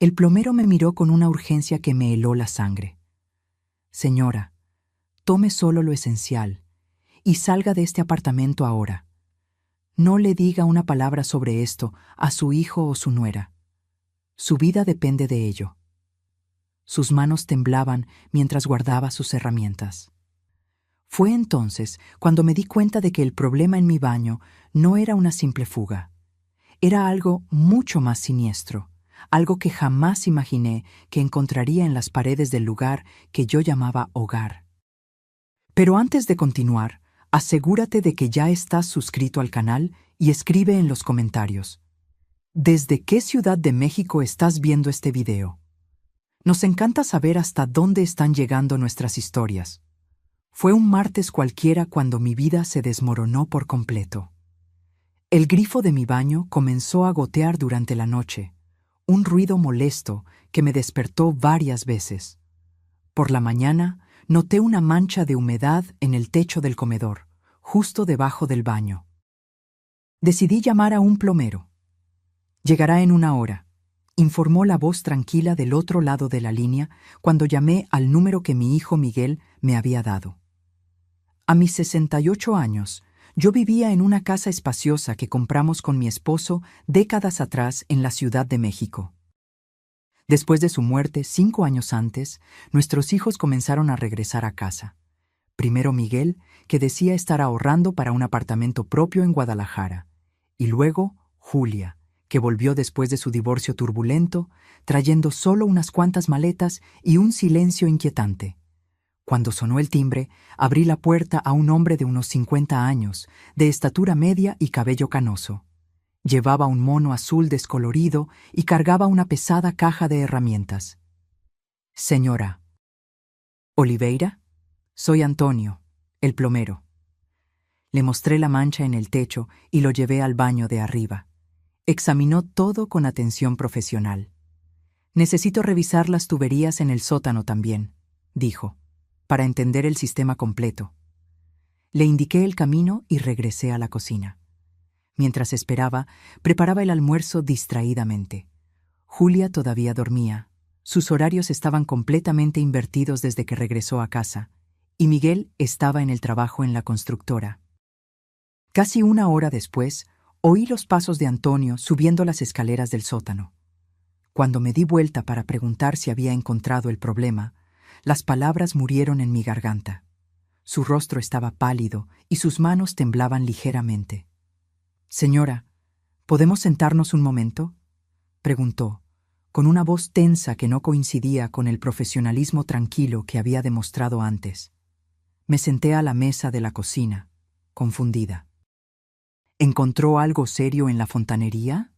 El plomero me miró con una urgencia que me heló la sangre. Señora, tome solo lo esencial y salga de este apartamento ahora. No le diga una palabra sobre esto a su hijo o su nuera. Su vida depende de ello. Sus manos temblaban mientras guardaba sus herramientas. Fue entonces cuando me di cuenta de que el problema en mi baño no era una simple fuga. Era algo mucho más siniestro, algo que jamás imaginé que encontraría en las paredes del lugar que yo llamaba hogar. Pero antes de continuar, asegúrate de que ya estás suscrito al canal y escribe en los comentarios: ¿desde qué ciudad de México estás viendo este video? Nos encanta saber hasta dónde están llegando nuestras historias. Fue un martes cualquiera cuando mi vida se desmoronó por completo. El grifo de mi baño comenzó a gotear durante la noche, un ruido molesto que me despertó varias veces. Por la mañana, noté una mancha de humedad en el techo del comedor, justo debajo del baño. Decidí llamar a un plomero. Llegará en 1 hora, informó la voz tranquila del otro lado de la línea cuando llamé al número que mi hijo Miguel me había dado. A mis 68 años, yo vivía en una casa espaciosa que compramos con mi esposo décadas atrás en la Ciudad de México. Después de su muerte, 5 años antes, nuestros hijos comenzaron a regresar a casa. Primero Miguel, que decía estar ahorrando para un apartamento propio en Guadalajara, y luego Julia, que volvió después de su divorcio turbulento, trayendo solo unas cuantas maletas y un silencio inquietante. Cuando sonó el timbre, abrí la puerta a un hombre de unos 50 años, de estatura media y cabello canoso. Llevaba un mono azul descolorido y cargaba una pesada caja de herramientas. Señora Oliveira, soy Antonio, el plomero. Le mostré la mancha en el techo y lo llevé al baño de arriba. Examinó todo con atención profesional. Necesito revisar las tuberías en el sótano también, dijo, para entender el sistema completo. Le indiqué el camino y regresé a la cocina. Mientras esperaba, preparaba el almuerzo distraídamente. Julia todavía dormía. Sus horarios estaban completamente invertidos desde que regresó a casa, y Miguel estaba en el trabajo en la constructora. Casi 1 hora después, oí los pasos de Antonio subiendo las escaleras del sótano. Cuando me di vuelta para preguntar si había encontrado el problema, las palabras murieron en mi garganta. Su rostro estaba pálido y sus manos temblaban ligeramente. «Señora, ¿podemos sentarnos un momento?», preguntó, con una voz tensa que no coincidía con el profesionalismo tranquilo que había demostrado antes. Me senté a la mesa de la cocina, confundida. ¿Encontró algo serio en la fontanería?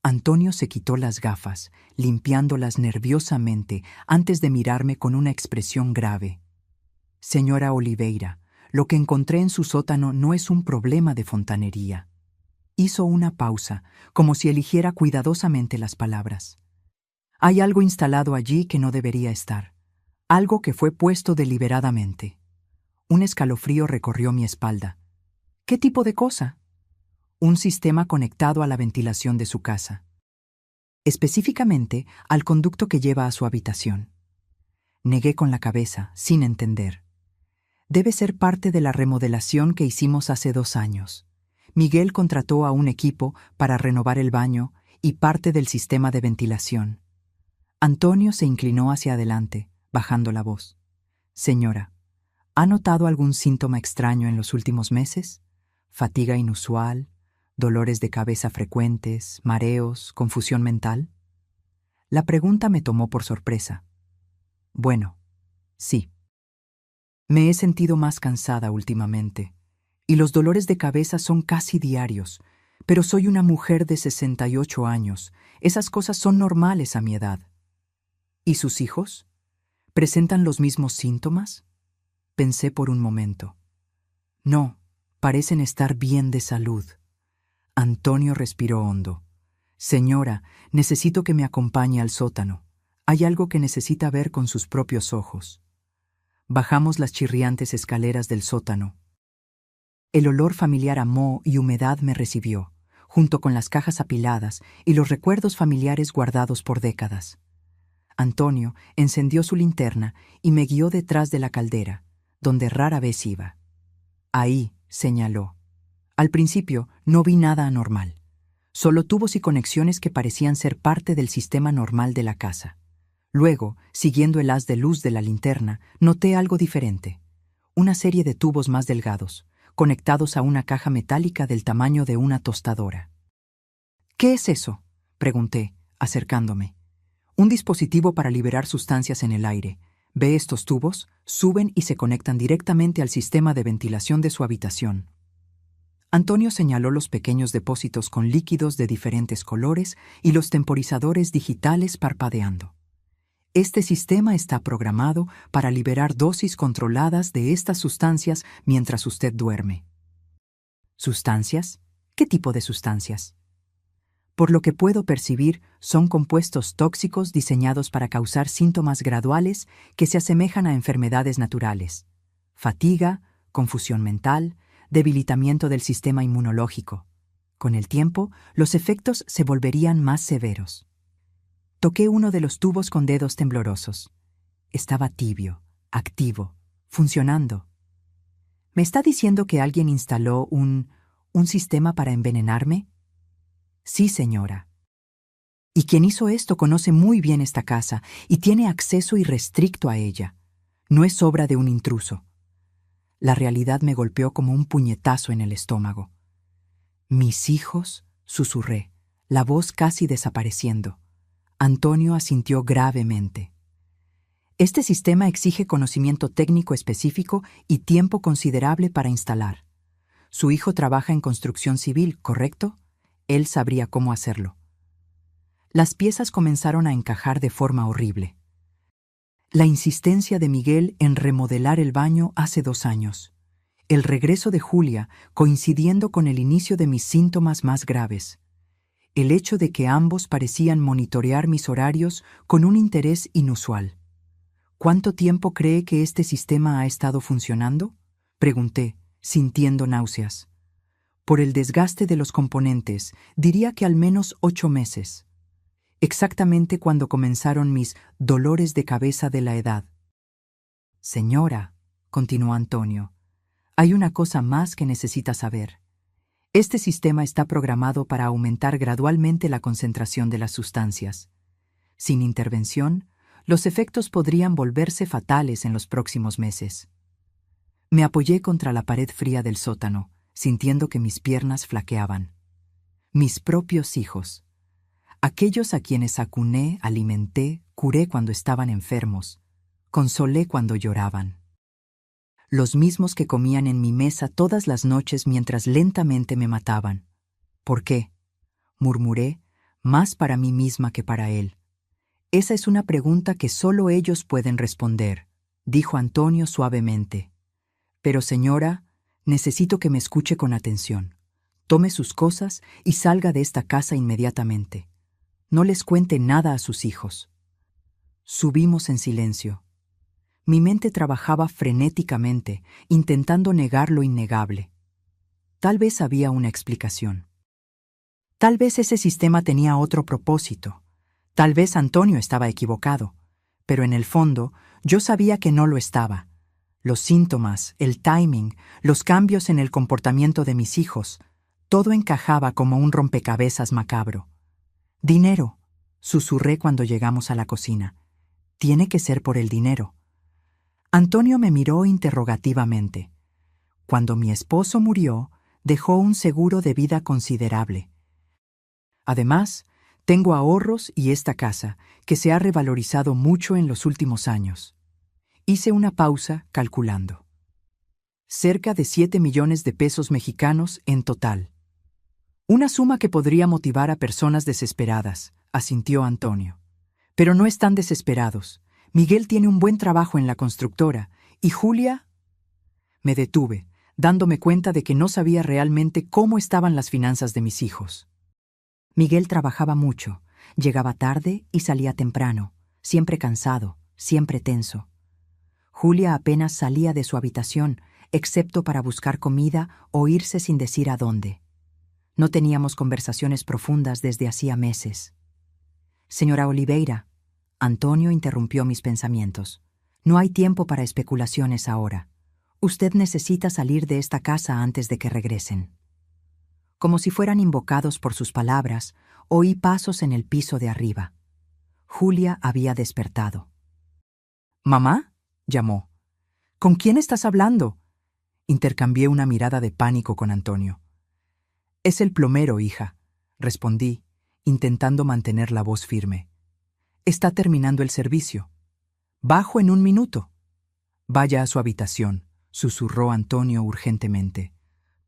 Antonio se quitó las gafas, limpiándolas nerviosamente antes de mirarme con una expresión grave. Señora Oliveira, lo que encontré en su sótano no es un problema de fontanería. Hizo una pausa, como si eligiera cuidadosamente las palabras. Hay algo instalado allí que no debería estar. Algo que fue puesto deliberadamente. Un escalofrío recorrió mi espalda. ¿Qué tipo de cosa? Un sistema conectado a la ventilación de su casa. Específicamente al conducto que lleva a su habitación. Negué con la cabeza, sin entender. Debe ser parte de la remodelación que hicimos hace 2 años. Miguel contrató a un equipo para renovar el baño y parte del sistema de ventilación. Antonio se inclinó hacia adelante, bajando la voz. Señora, ¿ha notado algún síntoma extraño en los últimos meses? ¿Fatiga inusual? ¿Dolores de cabeza frecuentes? ¿Mareos? ¿Confusión mental? La pregunta me tomó por sorpresa. Bueno, sí. Me he sentido más cansada últimamente, y los dolores de cabeza son casi diarios, pero soy una mujer de 68 años. Esas cosas son normales a mi edad. ¿Y sus hijos? ¿Presentan los mismos síntomas? Pensé por un momento. No, parecen estar bien de salud. Antonio respiró hondo. Señora, necesito que me acompañe al sótano. Hay algo que necesita ver con sus propios ojos. Bajamos las chirriantes escaleras del sótano. El olor familiar a moho y humedad me recibió, junto con las cajas apiladas y los recuerdos familiares guardados por décadas. Antonio encendió su linterna y me guió detrás de la caldera, donde rara vez iba. Ahí, señaló. Al principio no vi nada anormal, solo tubos y conexiones que parecían ser parte del sistema normal de la casa. Luego, siguiendo el haz de luz de la linterna, noté algo diferente. Una serie de tubos más delgados, conectados a una caja metálica del tamaño de una tostadora. ¿Qué es eso?, pregunté, acercándome. Un dispositivo para liberar sustancias en el aire. ¿Ve estos tubos? Suben y se conectan directamente al sistema de ventilación de su habitación. Antonio señaló los pequeños depósitos con líquidos de diferentes colores y los temporizadores digitales parpadeando. Este sistema está programado para liberar dosis controladas de estas sustancias mientras usted duerme. ¿Sustancias? ¿Qué tipo de sustancias? Por lo que puedo percibir, son compuestos tóxicos diseñados para causar síntomas graduales que se asemejan a enfermedades naturales: fatiga, confusión mental, debilitamiento del sistema inmunológico. Con el tiempo, los efectos se volverían más severos. Toqué uno de los tubos con dedos temblorosos. Estaba tibio, activo, funcionando. ¿Me está diciendo que alguien instaló un sistema para envenenarme? Sí, señora. Y quien hizo esto conoce muy bien esta casa y tiene acceso irrestricto a ella. No es obra de un intruso. La realidad me golpeó como un puñetazo en el estómago. «Mis hijos», susurré, la voz casi desapareciendo. Antonio asintió gravemente. Este sistema exige conocimiento técnico específico y tiempo considerable para instalar. Su hijo trabaja en construcción civil, ¿correcto? Él sabría cómo hacerlo. Las piezas comenzaron a encajar de forma horrible. La insistencia de Miguel en remodelar el baño hace 2 años. El regreso de Julia coincidiendo con el inicio de mis síntomas más graves. El hecho de que ambos parecían monitorear mis horarios con un interés inusual. ¿Cuánto tiempo cree que este sistema ha estado funcionando?, pregunté, sintiendo náuseas. Por el desgaste de los componentes, diría que al menos 8 meses. Exactamente cuando comenzaron mis dolores de cabeza de la edad. Señora, continuó Antonio, hay una cosa más que necesita saber. Este sistema está programado para aumentar gradualmente la concentración de las sustancias. Sin intervención, los efectos podrían volverse fatales en los próximos meses. Me apoyé contra la pared fría del sótano, sintiendo que mis piernas flaqueaban. Mis propios hijos. Aquellos a quienes acuné, alimenté, curé cuando estaban enfermos, consolé cuando lloraban. Los mismos que comían en mi mesa todas las noches mientras lentamente me mataban. ¿Por qué?, murmuré, más para mí misma que para él. Esa es una pregunta que solo ellos pueden responder, dijo Antonio suavemente. Pero señora, necesito que me escuche con atención. Tome sus cosas y salga de esta casa inmediatamente. No les cuente nada a sus hijos. Subimos en silencio. Mi mente trabajaba frenéticamente, intentando negar lo innegable. Tal vez había una explicación. Tal vez ese sistema tenía otro propósito. Tal vez Antonio estaba equivocado. Pero en el fondo, yo sabía que no lo estaba. Los síntomas, el timing, los cambios en el comportamiento de mis hijos, todo encajaba como un rompecabezas macabro. «Dinero», susurré cuando llegamos a la cocina. «Tiene que ser por el dinero». Antonio me miró interrogativamente. Cuando mi esposo murió, dejó un seguro de vida considerable. Además, tengo ahorros y esta casa, que se ha revalorizado mucho en los últimos años. Hice una pausa calculando. Cerca de 7 millones de pesos mexicanos en total. Una suma que podría motivar a personas desesperadas, asintió Antonio. Pero no están desesperados. Miguel tiene un buen trabajo en la constructora, y Julia... Me detuve, dándome cuenta de que no sabía realmente cómo estaban las finanzas de mis hijos. Miguel trabajaba mucho, llegaba tarde y salía temprano, siempre cansado, siempre tenso. Julia apenas salía de su habitación, excepto para buscar comida o irse sin decir a dónde. No teníamos conversaciones profundas desde hacía meses. Señora Oliveira, Antonio interrumpió mis pensamientos. No hay tiempo para especulaciones ahora. Usted necesita salir de esta casa antes de que regresen. Como si fueran invocados por sus palabras, oí pasos en el piso de arriba. Julia había despertado. «¿Mamá?», llamó. «¿Con quién estás hablando?». Intercambié una mirada de pánico con Antonio. «Es el plomero, hija», respondí, intentando mantener la voz firme. «Está terminando el servicio. Bajo en 1 minuto». «Vaya a su habitación», susurró Antonio urgentemente.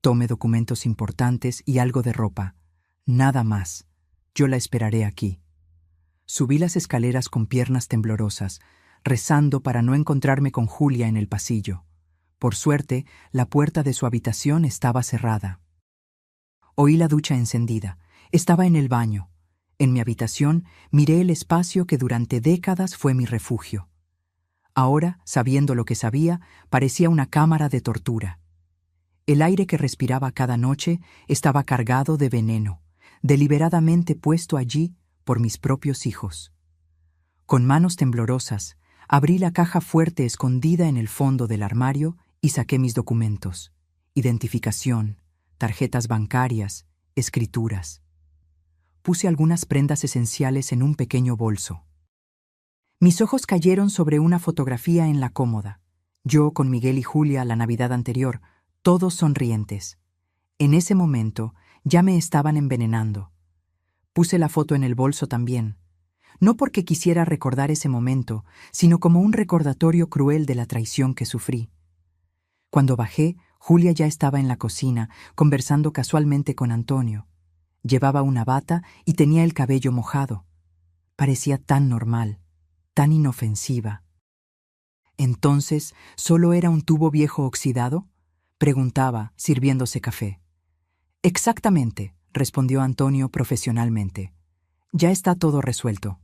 «Tome documentos importantes y algo de ropa. Nada más. Yo la esperaré aquí». Subí las escaleras con piernas temblorosas, rezando para no encontrarme con Julia en el pasillo. Por suerte, la puerta de su habitación estaba cerrada. Oí la ducha encendida. Estaba en el baño. En mi habitación miré el espacio que durante décadas fue mi refugio. Ahora, sabiendo lo que sabía, parecía una cámara de tortura. El aire que respiraba cada noche estaba cargado de veneno, deliberadamente puesto allí por mis propios hijos. Con manos temblorosas, abrí la caja fuerte escondida en el fondo del armario y saqué mis documentos: identificación, tarjetas bancarias, escrituras. Puse algunas prendas esenciales en un pequeño bolso. Mis ojos cayeron sobre una fotografía en la cómoda. Yo con Miguel y Julia la Navidad anterior, todos sonrientes. En ese momento ya me estaban envenenando. Puse la foto en el bolso también, no porque quisiera recordar ese momento, sino como un recordatorio cruel de la traición que sufrí. Cuando bajé, Julia ya estaba en la cocina, conversando casualmente con Antonio. Llevaba una bata y tenía el cabello mojado. Parecía tan normal, tan inofensiva. ¿Entonces solo era un tubo viejo oxidado?, preguntaba, sirviéndose café. «Exactamente», respondió Antonio profesionalmente. «Ya está todo resuelto».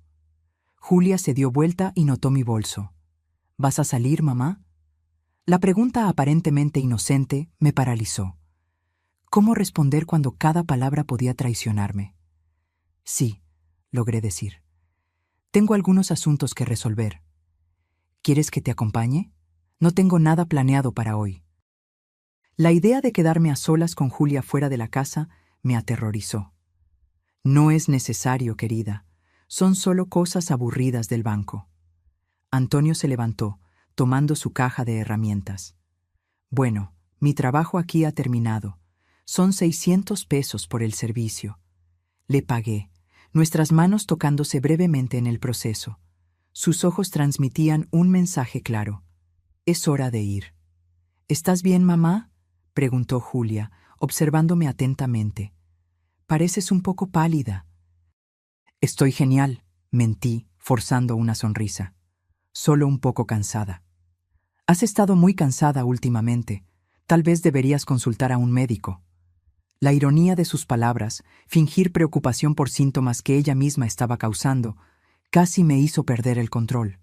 Julia se dio vuelta y notó mi bolso. «¿Vas a salir, mamá?». La pregunta aparentemente inocente me paralizó. ¿Cómo responder cuando cada palabra podía traicionarme? «Sí», logré decir. «Tengo algunos asuntos que resolver». «¿Quieres que te acompañe? No tengo nada planeado para hoy». La idea de quedarme a solas con Julia fuera de la casa me aterrorizó. «No es necesario, querida. Son solo cosas aburridas del banco». Antonio se levantó, tomando su caja de herramientas. «Bueno, mi trabajo aquí ha terminado. Son 600 pesos por el servicio». Le pagué, nuestras manos tocándose brevemente en el proceso. Sus ojos transmitían un mensaje claro: «Es hora de ir». «¿Estás bien, mamá?», preguntó Julia, observándome atentamente. «Pareces un poco pálida». «Estoy genial», mentí, forzando una sonrisa. «Solo un poco cansada». «Has estado muy cansada últimamente. Tal vez deberías consultar a un médico». La ironía de sus palabras, fingir preocupación por síntomas que ella misma estaba causando, casi me hizo perder el control.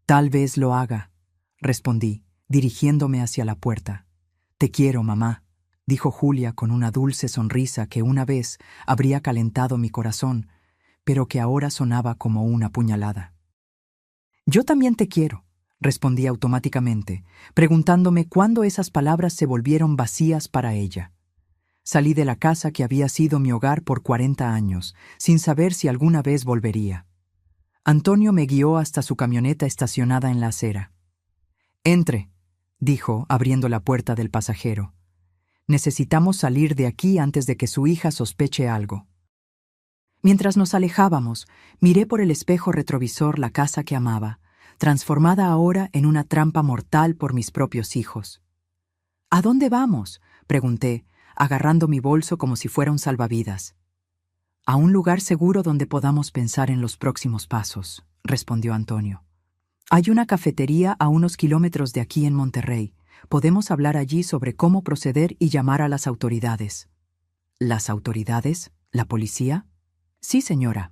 «Tal vez lo haga», respondí, dirigiéndome hacia la puerta. «Te quiero, mamá», dijo Julia con una dulce sonrisa que una vez habría calentado mi corazón, pero que ahora sonaba como una puñalada. «Yo también te quiero», respondí automáticamente, preguntándome cuándo esas palabras se volvieron vacías para ella. Salí de la casa que había sido mi hogar por 40 años, sin saber si alguna vez volvería. Antonio me guió hasta su camioneta estacionada en la acera. «Entre», dijo, abriendo la puerta del pasajero. «Necesitamos salir de aquí antes de que su hija sospeche algo». Mientras nos alejábamos, miré por el espejo retrovisor la casa que amaba, transformada ahora en una trampa mortal por mis propios hijos. «¿A dónde vamos?», pregunté, agarrando mi bolso como si fuera un salvavidas. «A un lugar seguro donde podamos pensar en los próximos pasos», respondió Antonio. «Hay una cafetería a unos kilómetros de aquí en Monterrey. Podemos hablar allí sobre cómo proceder y llamar a las autoridades». «¿Las autoridades? ¿La policía?» «Sí, señora».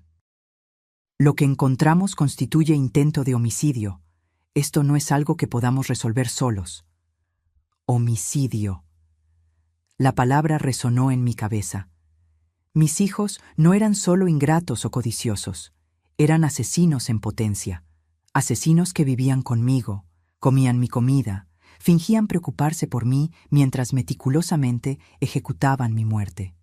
«Lo que encontramos constituye intento de homicidio. Esto no es algo que podamos resolver solos». «Homicidio». La palabra resonó en mi cabeza. Mis hijos no eran solo ingratos o codiciosos, eran asesinos en potencia, asesinos que vivían conmigo, comían mi comida, fingían preocuparse por mí mientras meticulosamente ejecutaban mi muerte.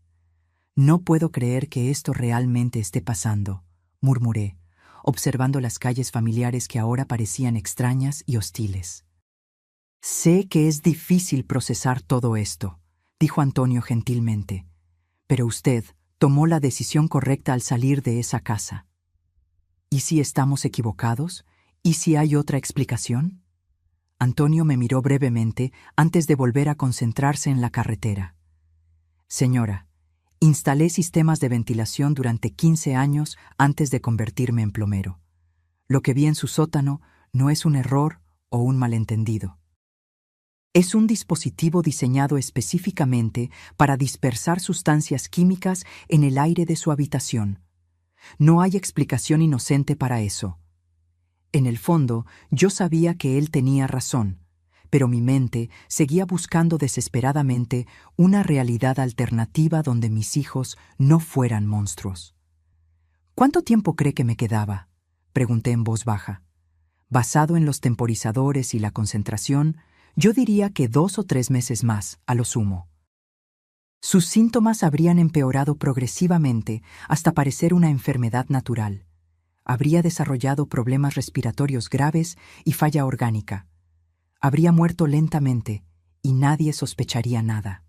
No puedo creer que esto realmente esté pasando, murmuré, observando las calles familiares que ahora parecían extrañas y hostiles. Sé que es difícil procesar todo esto, dijo Antonio gentilmente, pero usted tomó la decisión correcta al salir de esa casa. ¿Y si estamos equivocados? ¿Y si hay otra explicación? Antonio me miró brevemente antes de volver a concentrarse en la carretera. Señora, instalé sistemas de ventilación durante 15 años antes de convertirme en plomero. Lo que vi en su sótano no es un error o un malentendido. Es un dispositivo diseñado específicamente para dispersar sustancias químicas en el aire de su habitación. No hay explicación inocente para eso. En el fondo, yo sabía que él tenía razón, pero mi mente seguía buscando desesperadamente una realidad alternativa donde mis hijos no fueran monstruos. ¿Cuánto tiempo cree que me quedaba?, pregunté en voz baja. Basado en los temporizadores y la concentración, yo diría que 2 o 3 meses más, a lo sumo. Sus síntomas habrían empeorado progresivamente hasta parecer una enfermedad natural. Habría desarrollado problemas respiratorios graves y falla orgánica. Habría muerto lentamente y nadie sospecharía nada.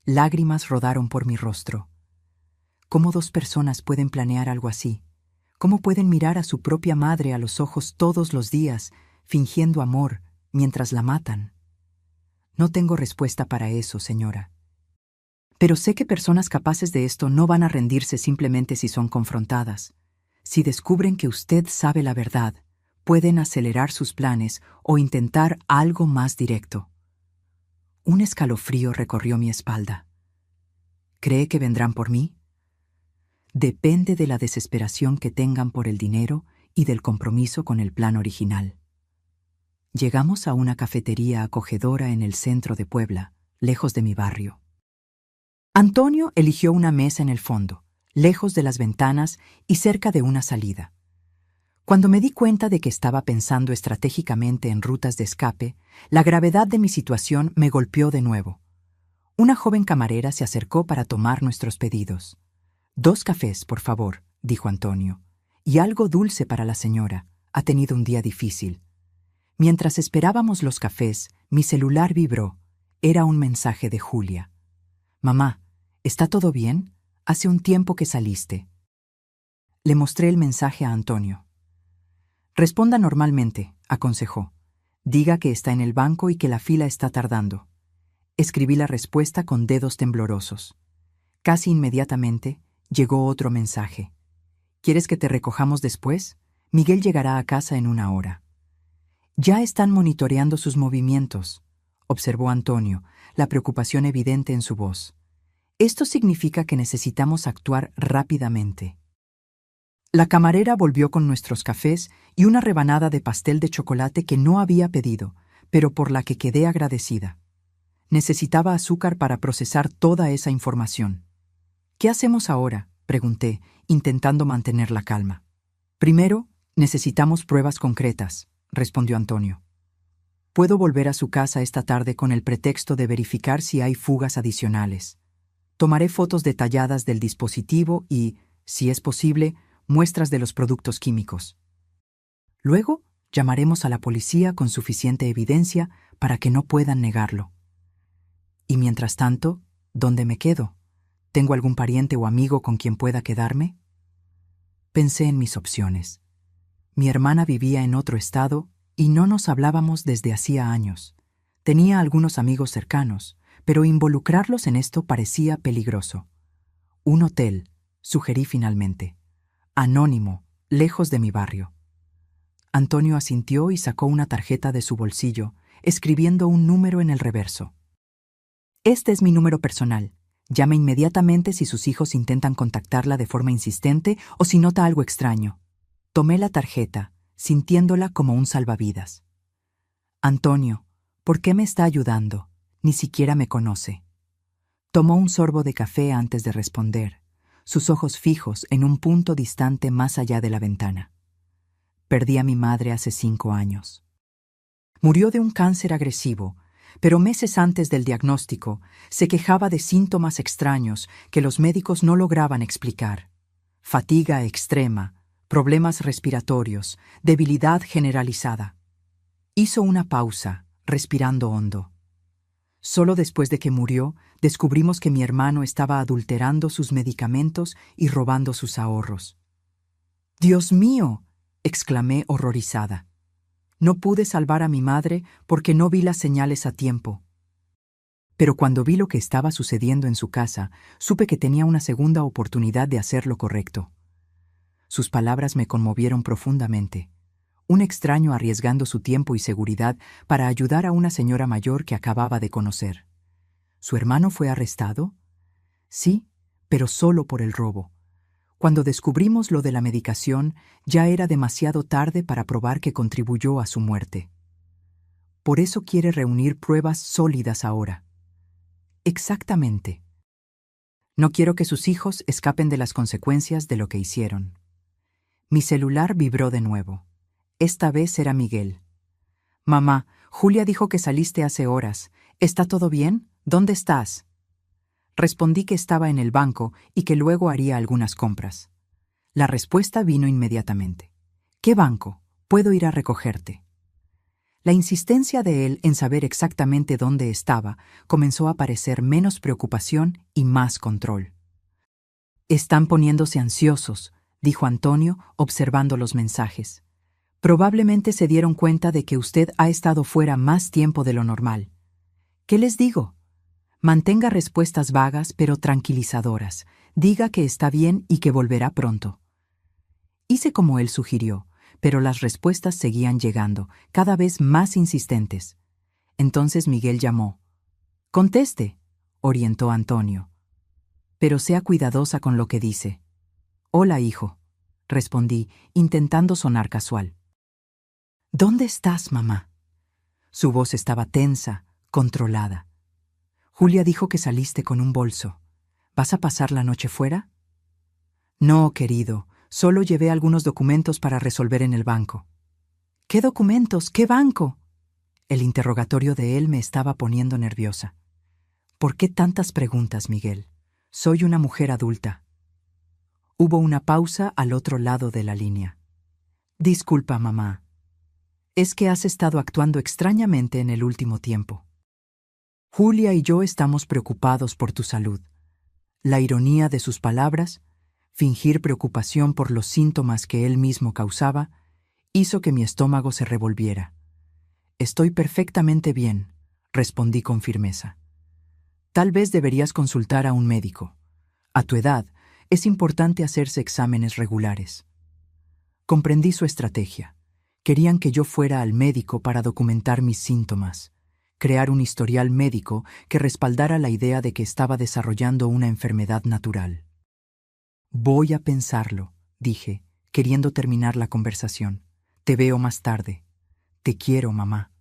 Lágrimas rodaron por mi rostro. ¿Cómo 2 personas pueden planear algo así? ¿Cómo pueden mirar a su propia madre a los ojos todos los días, fingiendo amor, mientras la matan? No tengo respuesta para eso, señora. Pero sé que personas capaces de esto no van a rendirse simplemente si son confrontadas. Si descubren que usted sabe la verdad, pueden acelerar sus planes o intentar algo más directo. Un escalofrío recorrió mi espalda. ¿Cree que vendrán por mí? Depende de la desesperación que tengan por el dinero y del compromiso con el plan original. Llegamos a una cafetería acogedora en el centro de Puebla, lejos de mi barrio. Antonio eligió una mesa en el fondo, lejos de las ventanas y cerca de una salida. Cuando me di cuenta de que estaba pensando estratégicamente en rutas de escape, la gravedad de mi situación me golpeó de nuevo. Una joven camarera se acercó para tomar nuestros pedidos. 2 cafés, por favor, dijo Antonio, y algo dulce para la señora. Ha tenido un día difícil. Mientras esperábamos los cafés, mi celular vibró. Era un mensaje de Julia. «Mamá, ¿está todo bien? Hace un tiempo que saliste». Le mostré el mensaje a Antonio. «Responda normalmente», aconsejó. «Diga que está en el banco y que la fila está tardando». Escribí la respuesta con dedos temblorosos. Casi inmediatamente llegó otro mensaje. «¿Quieres que te recojamos después? Miguel llegará a casa en 1 hora». «Ya están monitoreando sus movimientos», observó Antonio, la preocupación evidente en su voz. «Esto significa que necesitamos actuar rápidamente». La camarera volvió con nuestros cafés y una rebanada de pastel de chocolate que no había pedido, pero por la que quedé agradecida. Necesitaba azúcar para procesar toda esa información. «¿Qué hacemos ahora?», pregunté, intentando mantener la calma. «Primero, necesitamos pruebas concretas», respondió Antonio. «Puedo volver a su casa esta tarde con el pretexto de verificar si hay fugas adicionales. Tomaré fotos detalladas del dispositivo y, si es posible, muestras de los productos químicos. Luego, llamaremos a la policía con suficiente evidencia para que no puedan negarlo. Y mientras tanto, ¿dónde me quedo? ¿Tengo algún pariente o amigo con quien pueda quedarme?» Pensé en mis opciones. Mi hermana vivía en otro estado y no nos hablábamos desde hacía años. Tenía algunos amigos cercanos, pero involucrarlos en esto parecía peligroso. «Un hotel», sugerí finalmente. «Anónimo, lejos de mi barrio». Antonio asintió y sacó una tarjeta de su bolsillo, escribiendo un número en el reverso. «Este es mi número personal. Llame inmediatamente si sus hijos intentan contactarla de forma insistente o si nota algo extraño». Tomé la tarjeta, sintiéndola como un salvavidas. «Antonio, ¿por qué me está ayudando? Ni siquiera me conoce». Tomó un sorbo de café antes de responder, sus ojos fijos en un punto distante más allá de la ventana. Perdí a mi madre hace 5 años. Murió de un cáncer agresivo, pero meses antes del diagnóstico se quejaba de síntomas extraños que los médicos no lograban explicar. Fatiga extrema, problemas respiratorios, debilidad generalizada. Hizo una pausa, respirando hondo. Solo después de que murió, descubrimos que mi hermano estaba adulterando sus medicamentos y robando sus ahorros. ¡Dios mío!, exclamé horrorizada. No pude salvar a mi madre porque no vi las señales a tiempo. Pero cuando vi lo que estaba sucediendo en su casa, supe que tenía una segunda oportunidad de hacer lo correcto. Sus palabras me conmovieron profundamente. Un extraño arriesgando su tiempo y seguridad para ayudar a una señora mayor que acababa de conocer. ¿Su hermano fue arrestado? Sí, pero solo por el robo. Cuando descubrimos lo de la medicación, ya era demasiado tarde para probar que contribuyó a su muerte. Por eso quiere reunir pruebas sólidas ahora. Exactamente. No quiero que sus hijos escapen de las consecuencias de lo que hicieron. Mi celular vibró de nuevo. Esta vez era Miguel. Mamá, Julia dijo que saliste hace horas. ¿Está todo bien? ¿Dónde estás? Respondí que estaba en el banco y que luego haría algunas compras. La respuesta vino inmediatamente. ¿Qué banco? Puedo ir a recogerte. La insistencia de él en saber exactamente dónde estaba comenzó a parecer menos preocupación y más control. Están poniéndose ansiosos, dijo Antonio, observando los mensajes. Probablemente se dieron cuenta de que usted ha estado fuera más tiempo de lo normal. ¿Qué les digo? Mantenga respuestas vagas pero tranquilizadoras. Diga que está bien y que volverá pronto. Hice como él sugirió, pero las respuestas seguían llegando, cada vez más insistentes. Entonces Miguel llamó. «Conteste», orientó Antonio. «Pero sea cuidadosa con lo que dice». «Hola, hijo», respondí, intentando sonar casual. «¿Dónde estás, mamá?» Su voz estaba tensa, controlada. «Julia dijo que saliste con un bolso. ¿Vas a pasar la noche fuera?» «No, querido, solo llevé algunos documentos para resolver en el banco». «¿Qué documentos? ¿Qué banco?» El interrogatorio de él me estaba poniendo nerviosa. «¿Por qué tantas preguntas, Miguel? Soy una mujer adulta». Hubo una pausa al otro lado de la línea. «Disculpa, mamá. Es que has estado actuando extrañamente en el último tiempo. Julia y yo estamos preocupados por tu salud». La ironía de sus palabras, fingir preocupación por los síntomas que él mismo causaba, hizo que mi estómago se revolviera. «Estoy perfectamente bien», respondí con firmeza. «Tal vez deberías consultar a un médico. A tu edad, es importante hacerse exámenes regulares». Comprendí su estrategia. Querían que yo fuera al médico para documentar mis síntomas, crear un historial médico que respaldara la idea de que estaba desarrollando una enfermedad natural. «Voy a pensarlo», dije, queriendo terminar la conversación. «Te veo más tarde. Te quiero, mamá».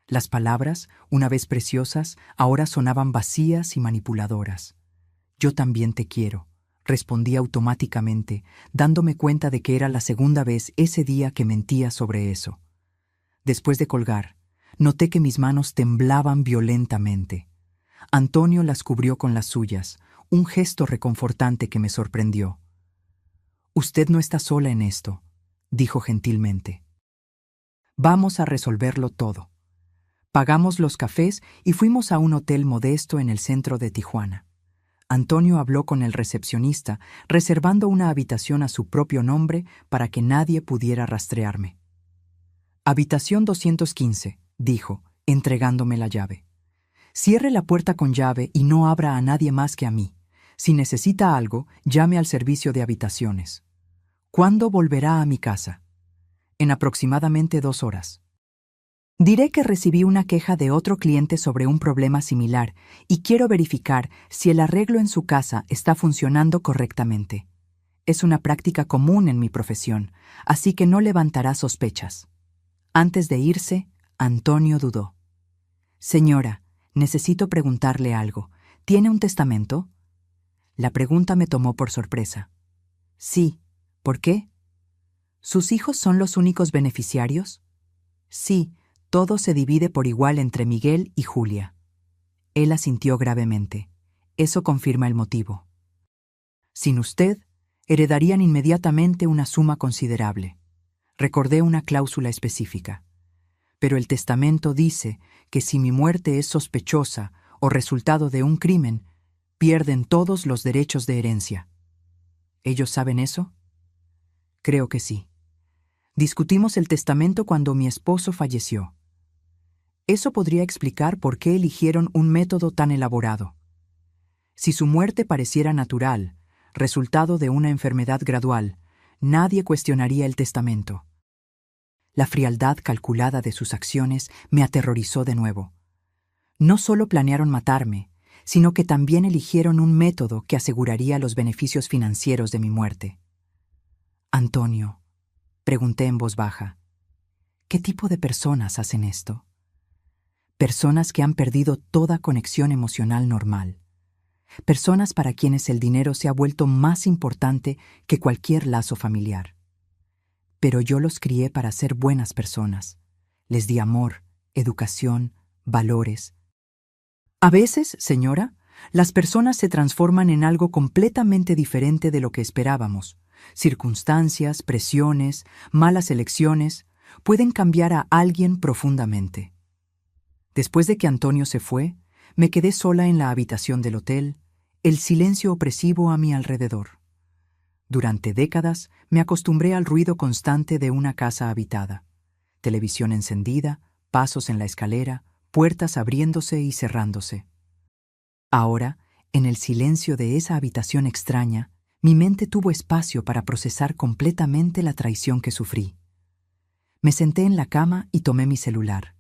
Las palabras, una vez preciosas, ahora sonaban vacías y manipuladoras. «Yo también te quiero», respondí automáticamente, dándome cuenta de que era la segunda vez ese día que mentía sobre eso. Después de colgar, noté que mis manos temblaban violentamente. Antonio las cubrió con las suyas, un gesto reconfortante que me sorprendió. «Usted no está sola en esto», dijo gentilmente. «Vamos a resolverlo todo». Pagamos los cafés y fuimos a un hotel modesto en el centro de Tijuana. Antonio habló con el recepcionista, reservando una habitación a su propio nombre para que nadie pudiera rastrearme. «Habitación 215», dijo, entregándome la llave. «Cierre la puerta con llave y no abra a nadie más que a mí. Si necesita algo, llame al servicio de habitaciones». «¿Cuándo volverá a mi casa?» «En aproximadamente 2 horas». Diré que recibí una queja de otro cliente sobre un problema similar y quiero verificar si el arreglo en su casa está funcionando correctamente. Es una práctica común en mi profesión, así que no levantará sospechas. Antes de irse, Antonio dudó. «Señora, necesito preguntarle algo. ¿Tiene un testamento? La pregunta me tomó por sorpresa. Sí. ¿Por qué? ¿Sus hijos son los únicos beneficiarios? Sí, todo se divide por igual entre Miguel y Julia. Él asintió gravemente. Eso confirma el motivo. Sin usted, heredarían inmediatamente una suma considerable. Recordé una cláusula específica. Pero el testamento dice que si mi muerte es sospechosa o resultado de un crimen, pierden todos los derechos de herencia. ¿Ellos saben eso? Creo que sí. Discutimos el testamento cuando mi esposo falleció. Eso podría explicar por qué eligieron un método tan elaborado. Si su muerte pareciera natural, resultado de una enfermedad gradual, nadie cuestionaría el testamento. La frialdad calculada de sus acciones me aterrorizó de nuevo. No solo planearon matarme, sino que también eligieron un método que aseguraría los beneficios financieros de mi muerte. Antonio, pregunté en voz baja, ¿qué tipo de personas hacen esto? Personas que han perdido toda conexión emocional normal. Personas para quienes el dinero se ha vuelto más importante que cualquier lazo familiar. Pero yo los crié para ser buenas personas. Les di amor, educación, valores. A veces, señora, las personas se transforman en algo completamente diferente de lo que esperábamos. Circunstancias, presiones, malas elecciones pueden cambiar a alguien profundamente. Después de que Antonio se fue, me quedé sola en la habitación del hotel, el silencio opresivo a mi alrededor. Durante décadas me acostumbré al ruido constante de una casa habitada. Televisión encendida, pasos en la escalera, puertas abriéndose y cerrándose. Ahora, en el silencio de esa habitación extraña, mi mente tuvo espacio para procesar completamente la traición que sufrí. Me senté en la cama y tomé mi celular.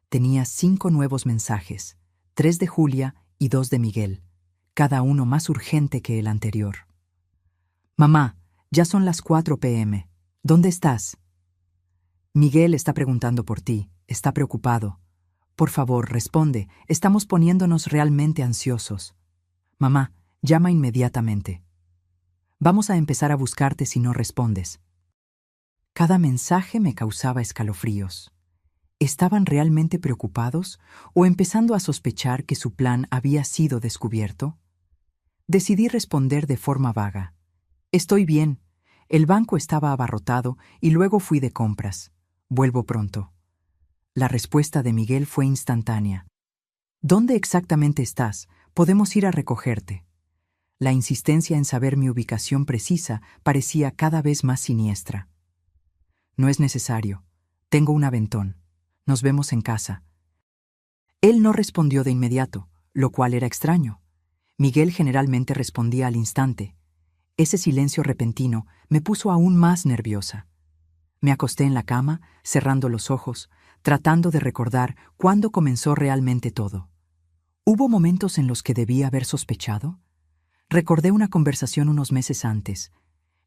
Tenía 5 nuevos mensajes, 3 de Julia y 2 de Miguel, cada uno más urgente que el anterior. Mamá, ya son las 4 p.m. ¿Dónde estás? Miguel está preguntando por ti, está preocupado. Por favor, responde, estamos poniéndonos realmente ansiosos. Mamá, llama inmediatamente. Vamos a empezar a buscarte si no respondes. Cada mensaje me causaba escalofríos. ¿Estaban realmente preocupados o empezando a sospechar que su plan había sido descubierto? Decidí responder de forma vaga. Estoy bien. El banco estaba abarrotado y luego fui de compras. Vuelvo pronto. La respuesta de Miguel fue instantánea. ¿Dónde exactamente estás? Podemos ir a recogerte. La insistencia en saber mi ubicación precisa parecía cada vez más siniestra. No es necesario. Tengo un aventón. Nos vemos en casa. Él no respondió de inmediato, lo cual era extraño. Miguel generalmente respondía al instante. Ese silencio repentino me puso aún más nerviosa. Me acosté en la cama, cerrando los ojos, tratando de recordar cuándo comenzó realmente todo. ¿Hubo momentos en los que debía haber sospechado? Recordé una conversación unos meses antes.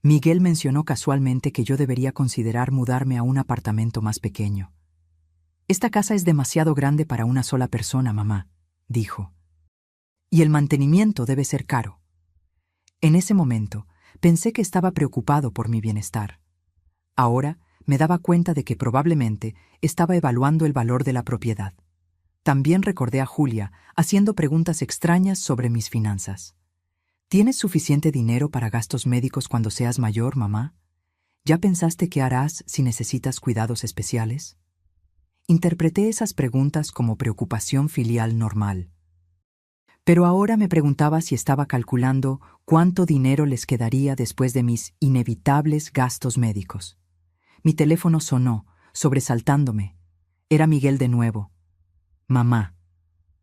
Miguel mencionó casualmente que yo debería considerar mudarme a un apartamento más pequeño. Esta casa es demasiado grande para una sola persona, mamá, dijo. Y el mantenimiento debe ser caro. En ese momento, pensé que estaba preocupado por mi bienestar. Ahora, me daba cuenta de que probablemente estaba evaluando el valor de la propiedad. También recordé a Julia haciendo preguntas extrañas sobre mis finanzas. ¿Tienes suficiente dinero para gastos médicos cuando seas mayor, mamá? ¿Ya pensaste qué harás si necesitas cuidados especiales? Interpreté esas preguntas como preocupación filial normal. Pero ahora me preguntaba si estaba calculando cuánto dinero les quedaría después de mis inevitables gastos médicos. Mi teléfono sonó, sobresaltándome. Era Miguel de nuevo. Mamá.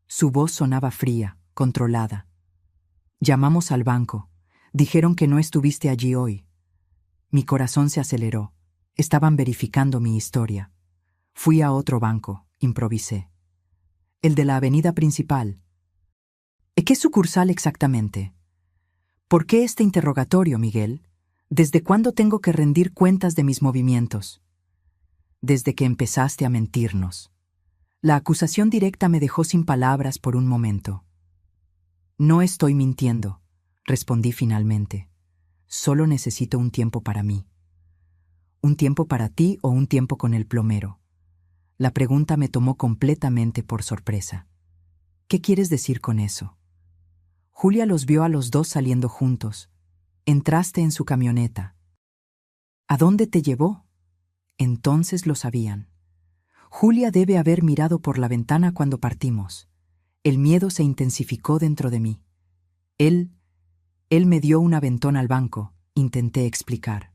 Su voz sonaba fría, controlada. Llamamos al banco. Dijeron que no estuviste allí hoy. Mi corazón se aceleró. Estaban verificando mi historia. Fui a otro banco, improvisé. El de la avenida principal. ¿Qué sucursal exactamente? ¿Por qué este interrogatorio, Miguel? ¿Desde cuándo tengo que rendir cuentas de mis movimientos? Desde que empezaste a mentirnos. La acusación directa me dejó sin palabras por un momento. No estoy mintiendo, respondí finalmente. Solo necesito un tiempo para mí. ¿Un tiempo para ti o un tiempo con el plomero? La pregunta me tomó completamente por sorpresa. ¿Qué quieres decir con eso? Julia los vio a los dos saliendo juntos. Entraste en su camioneta. ¿A dónde te llevó? Entonces lo sabían. Julia debe haber mirado por la ventana cuando partimos. El miedo se intensificó dentro de mí. Él me dio un aventón al banco, intenté explicar.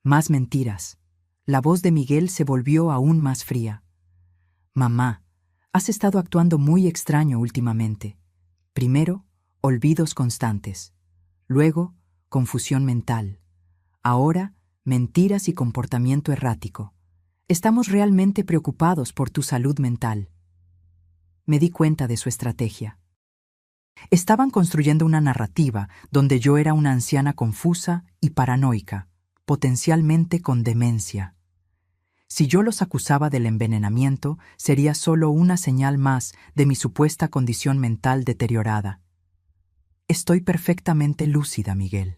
Más mentiras. La voz de Miguel se volvió aún más fría. Mamá, has estado actuando muy extraño últimamente. Primero, olvidos constantes. Luego, confusión mental. Ahora, mentiras y comportamiento errático. Estamos realmente preocupados por tu salud mental. Me di cuenta de su estrategia. Estaban construyendo una narrativa donde yo era una anciana confusa y paranoica, potencialmente con demencia. Si yo los acusaba del envenenamiento, sería solo una señal más de mi supuesta condición mental deteriorada. Estoy perfectamente lúcida, Miguel.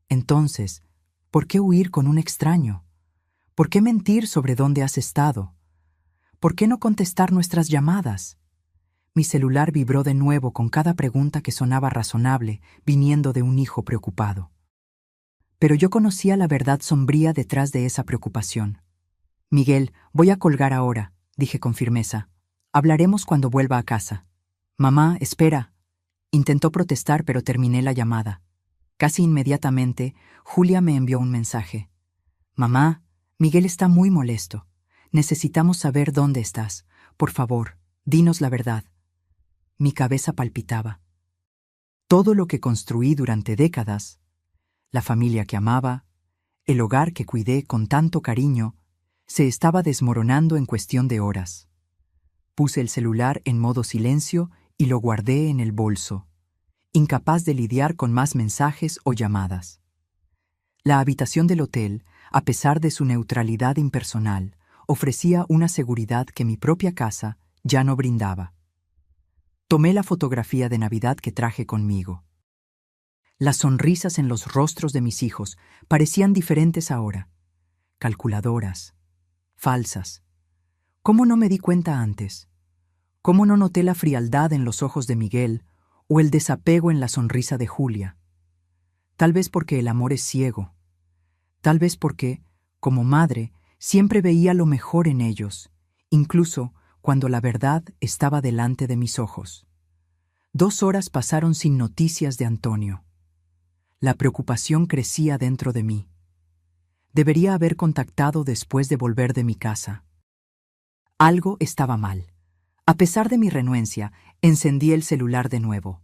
Entonces, ¿por qué huir con un extraño? ¿Por qué mentir sobre dónde has estado? ¿Por qué no contestar nuestras llamadas? Mi celular vibró de nuevo con cada pregunta que sonaba razonable, viniendo de un hijo preocupado. Pero yo conocía la verdad sombría detrás de esa preocupación. Miguel, voy a colgar ahora, dije con firmeza. Hablaremos cuando vuelva a casa. Mamá, espera. Intentó protestar, pero terminé la llamada. Casi inmediatamente, Julia me envió un mensaje. Mamá, Miguel está muy molesto. Necesitamos saber dónde estás. Por favor, dinos la verdad. Mi cabeza palpitaba. Todo lo que construí durante décadas, la familia que amaba, el hogar que cuidé con tanto cariño, se estaba desmoronando en cuestión de horas. Puse el celular en modo silencio y lo guardé en el bolso, incapaz de lidiar con más mensajes o llamadas. La habitación del hotel, a pesar de su neutralidad impersonal, ofrecía una seguridad que mi propia casa ya no brindaba. Tomé la fotografía de Navidad que traje conmigo. Las sonrisas en los rostros de mis hijos parecían diferentes ahora, calculadoras, falsas. ¿Cómo no me di cuenta antes? ¿Cómo no noté la frialdad en los ojos de Miguel o el desapego en la sonrisa de Julia? Tal vez porque el amor es ciego. Tal vez porque, como madre, siempre veía lo mejor en ellos, incluso cuando la verdad estaba delante de mis ojos. 2 horas pasaron sin noticias de Antonio. La preocupación crecía dentro de mí. Debería haber contactado después de volver de mi casa. Algo estaba mal. A pesar de mi renuencia, encendí el celular de nuevo.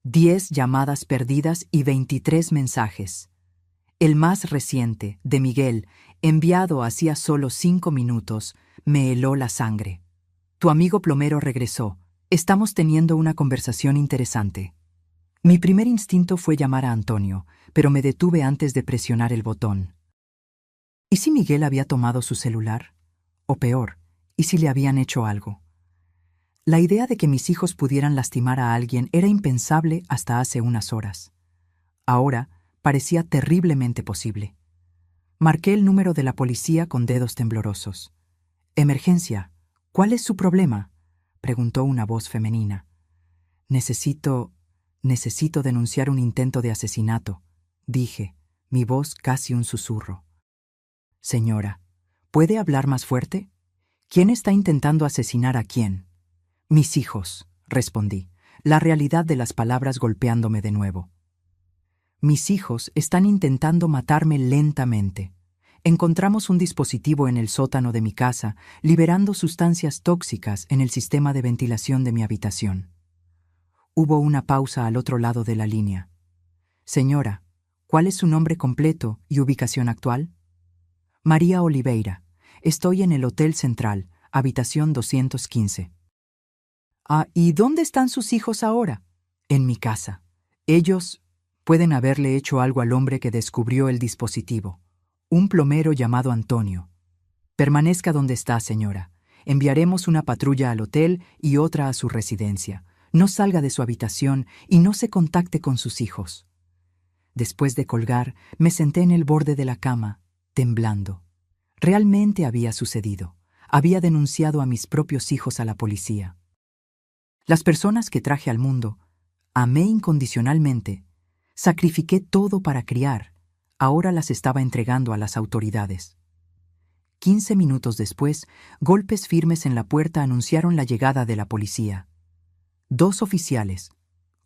10 llamadas perdidas y 23 mensajes. El más reciente, de Miguel, enviado hacía solo 5 minutos, me heló la sangre. Tu amigo plomero regresó. Estamos teniendo una conversación interesante. Mi primer instinto fue llamar a Antonio, pero me detuve antes de presionar el botón. ¿Y si Miguel había tomado su celular? O peor, ¿y si le habían hecho algo? La idea de que mis hijos pudieran lastimar a alguien era impensable hasta hace unas horas. Ahora parecía terriblemente posible. Marqué el número de la policía con dedos temblorosos. «Emergencia. ¿Cuál es su problema?», preguntó una voz femenina. Necesito denunciar un intento de asesinato», dije, mi voz casi un susurro. «Señora, ¿puede hablar más fuerte? ¿Quién está intentando asesinar a quién?» «Mis hijos», respondí, la realidad de las palabras golpeándome de nuevo. «Mis hijos están intentando matarme lentamente. Encontramos un dispositivo en el sótano de mi casa, liberando sustancias tóxicas en el sistema de ventilación de mi habitación». Hubo una pausa al otro lado de la línea. «Señora, ¿cuál es su nombre completo y ubicación actual?» «María Oliveira. Estoy en el Hotel Central, habitación 215. «Ah, ¿y dónde están sus hijos ahora?» «En mi casa. Ellos pueden haberle hecho algo al hombre que descubrió el dispositivo. Un plomero llamado Antonio. Permanezca donde está, señora. Enviaremos una patrulla al hotel y otra a su residencia. no salga de su habitación y no se contacte con sus hijos. Después de colgar, me senté en el borde de la cama, temblando. Realmente había sucedido. Había denunciado a mis propios hijos a la policía. Las personas que traje al mundo, amé incondicionalmente, sacrifiqué todo para criar, ahora las estaba entregando a las autoridades. 15 minutos después, golpes firmes en la puerta anunciaron la llegada de la policía. 2 oficiales,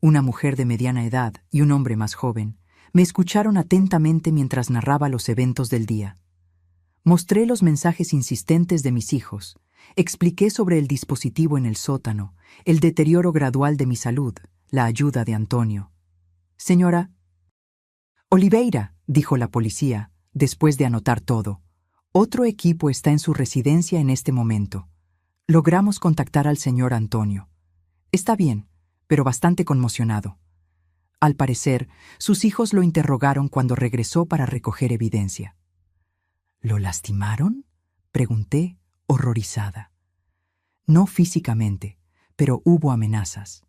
una mujer de mediana edad y un hombre más joven, me escucharon atentamente mientras narraba los eventos del día. Mostré los mensajes insistentes de mis hijos, expliqué sobre el dispositivo en el sótano, el deterioro gradual de mi salud, la ayuda de Antonio. «Señora Oliveira», dijo la policía, después de anotar todo. «Otro equipo está en su residencia en este momento. Logramos contactar al señor Antonio. Está bien, pero bastante conmocionado. Al parecer, sus hijos lo interrogaron cuando regresó para recoger evidencia». «¿Lo lastimaron?», pregunté, horrorizada. «No físicamente, pero hubo amenazas.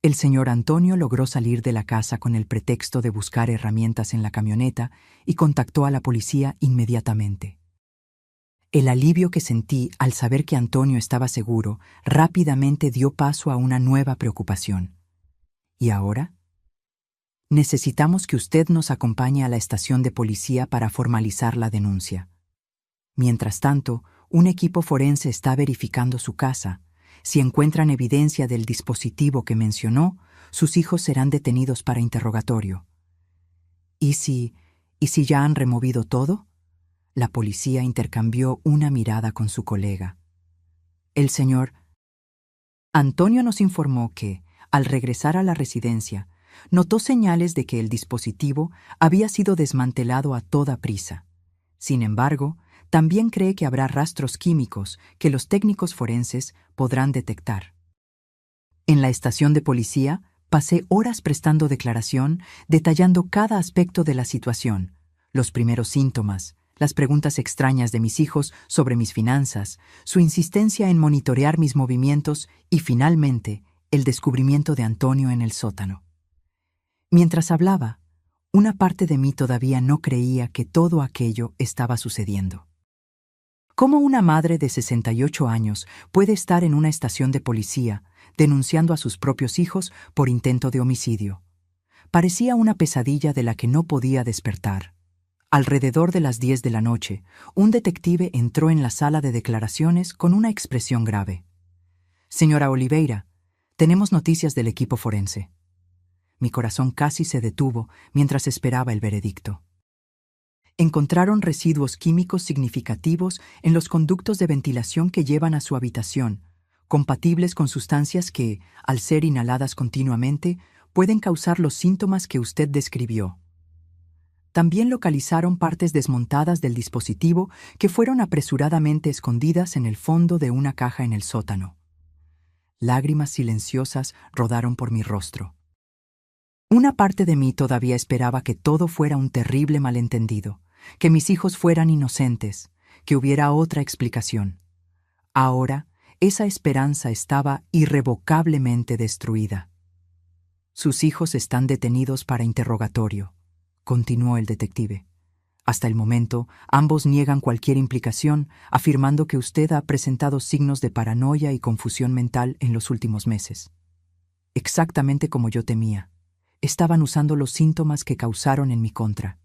El señor Antonio logró salir de la casa con el pretexto de buscar herramientas en la camioneta y contactó a la policía inmediatamente. El alivio que sentí al saber que Antonio estaba seguro rápidamente dio paso a una nueva preocupación. ¿Y ahora? Necesitamos que usted nos acompañe a la estación de policía para formalizar la denuncia. Mientras tanto, un equipo forense está verificando su casa. Si encuentran evidencia del dispositivo que mencionó, sus hijos serán detenidos para interrogatorio. ¿Y si ya han removido todo?», la policía intercambió una mirada con su colega. El señor Antonio nos informó que, al regresar a la residencia, notó señales de que el dispositivo había sido desmantelado a toda prisa. Sin embargo, también cree que habrá rastros químicos que los técnicos forenses podrán detectar. En la estación de policía, pasé horas prestando declaración, detallando cada aspecto de la situación, los primeros síntomas, las preguntas extrañas de mis hijos sobre mis finanzas, su insistencia en monitorear mis movimientos y, finalmente, el descubrimiento de Antonio en el sótano. Mientras hablaba, una parte de mí todavía no creía que todo aquello estaba sucediendo. ¿Cómo una madre de 68 años puede estar en una estación de policía denunciando a sus propios hijos por intento de homicidio? Parecía una pesadilla de la que no podía despertar. Alrededor de las 10 de la noche, un detective entró en la sala de declaraciones con una expresión grave. «Señora Oliveira, tenemos noticias del equipo forense». Mi corazón casi se detuvo mientras esperaba el veredicto. Encontraron residuos químicos significativos en los conductos de ventilación que llevan a su habitación, compatibles con sustancias que, al ser inhaladas continuamente, pueden causar los síntomas que usted describió. También localizaron partes desmontadas del dispositivo que fueron apresuradamente escondidas en el fondo de una caja en el sótano. Lágrimas silenciosas rodaron por mi rostro. Una parte de mí todavía esperaba que todo fuera un terrible malentendido, que mis hijos fueran inocentes, que hubiera otra explicación. Ahora, esa esperanza estaba irrevocablemente destruida. «Sus hijos están detenidos para interrogatorio», continuó el detective. «Hasta el momento, ambos niegan cualquier implicación, afirmando que usted ha presentado signos de paranoia y confusión mental en los últimos meses. Exactamente como yo temía. Estaban usando los síntomas que causaron en mi contra».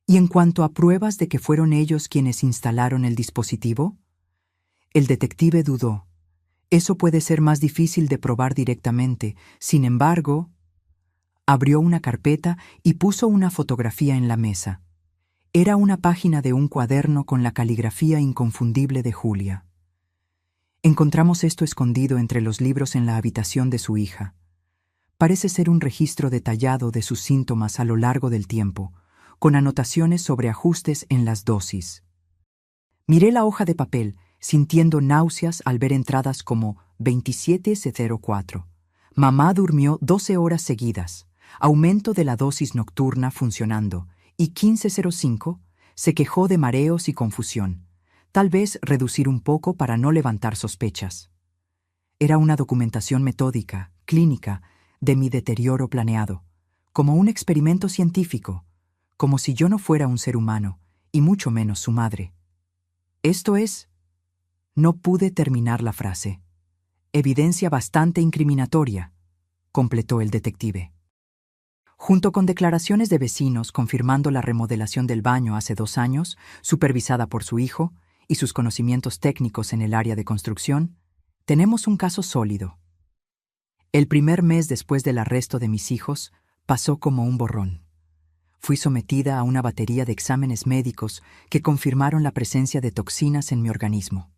«¿Y en cuanto a pruebas de que fueron ellos quienes instalaron el dispositivo?». El detective dudó. «Eso puede ser más difícil de probar directamente. Sin embargo...». Abrió una carpeta y puso una fotografía en la mesa. Era una página de un cuaderno con la caligrafía inconfundible de Julia. «Encontramos esto escondido entre los libros en la habitación de su hija. Parece ser un registro detallado de sus síntomas a lo largo del tiempo, con anotaciones sobre ajustes en las dosis». Miré la hoja de papel, sintiendo náuseas al ver entradas como 27:04. «Mamá durmió 12 horas seguidas. Aumento de la dosis nocturna funcionando». Y 15:05 se quejó de mareos y confusión. Tal vez reducir un poco para no levantar sospechas. Era una documentación metódica, clínica, de mi deterioro planeado, como un experimento científico, como si yo no fuera un ser humano, y mucho menos su madre. Esto es... No pude terminar la frase. Evidencia bastante incriminatoria, completó el detective. Junto con declaraciones de vecinos confirmando la remodelación del baño hace 2 años, supervisada por su hijo, y sus conocimientos técnicos en el área de construcción, tenemos un caso sólido. El primer mes después del arresto de mis hijos pasó como un borrón. Fui sometida a una batería de exámenes médicos que confirmaron la presencia de toxinas en mi organismo.